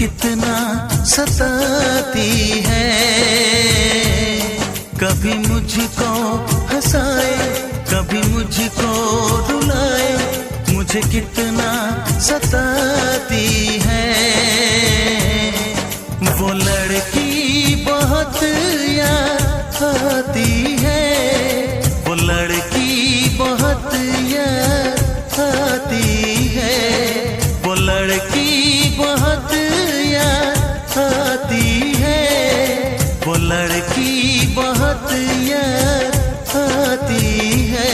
कितना सताती है। कभी मुझको हंसाए, कभी मुझको रुलाए, मुझे कितना सताती है। वो लड़की बहुत याद आती है, वो लड़की बहुत याद आती है, वो लड़की बहुत याद आती है, वो लड़की बहुत याद आती है।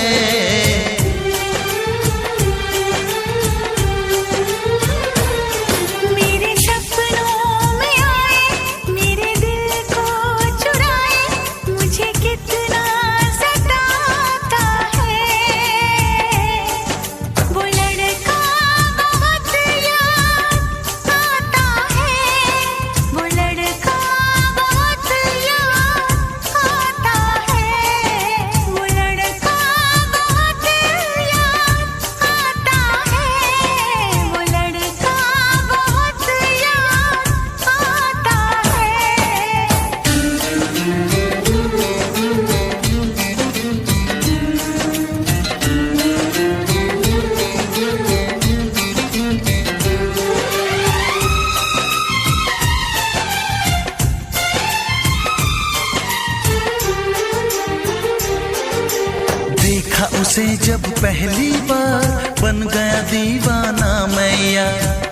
देखा उसे जब पहली बार, बन गया दीवाना मैया,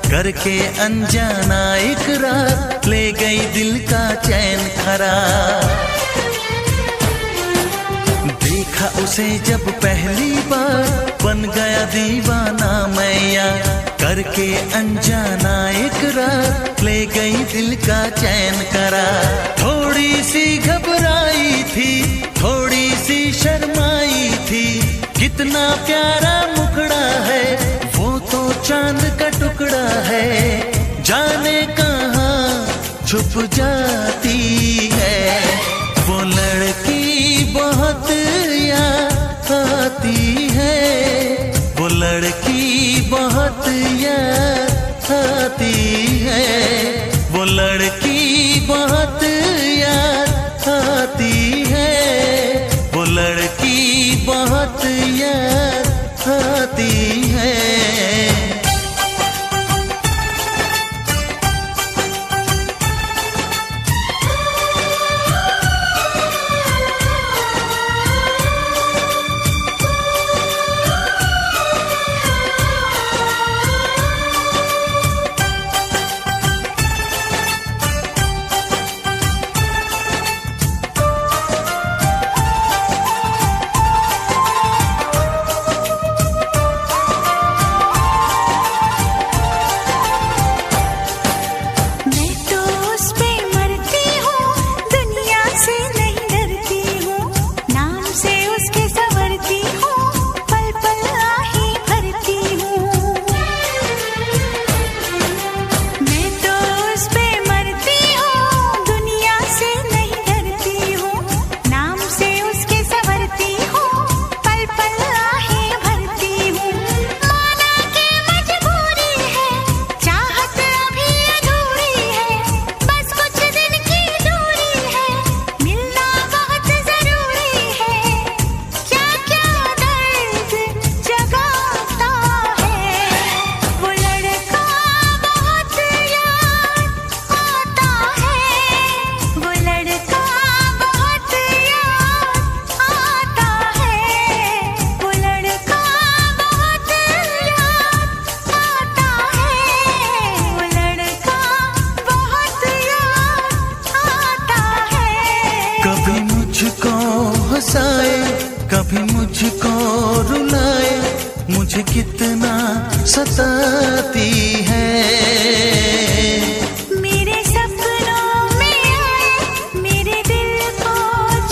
करके अनजाना इकरार, ले गई दिल का चैन करार। देखा उसे जब पहली बार, बन गया दीवाना मैया, करके अनजाना इकरार, ले गई दिल का चैन करार। थोड़ी सी घबराई थी, थोड़ी सी शर्माई थी, कितना प्यारा मुखड़ा है, वो तो चांद का टुकड़ा है, जाने कहाँ छुप जाती है। वो लड़की बहुत याद आती है, वो लड़की बहुत याद आती है, वो लड़की बहुत याद आती है, वो लड़की बहुत याद आती है। हंसाए, कभी मुझको रुलाए, मुझे कितना सताती है। मेरे सपनों में आए, मेरे दिल को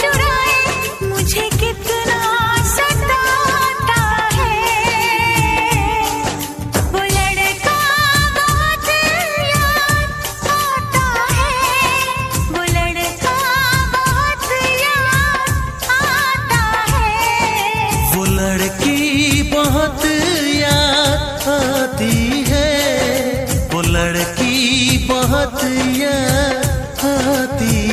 चुराए, मुझे कितना सताता है। वो लड़का बहुत याद आता है, वो लड़का बहुत याद आता है। वो लड़की बहुत याद आती है, मैया आती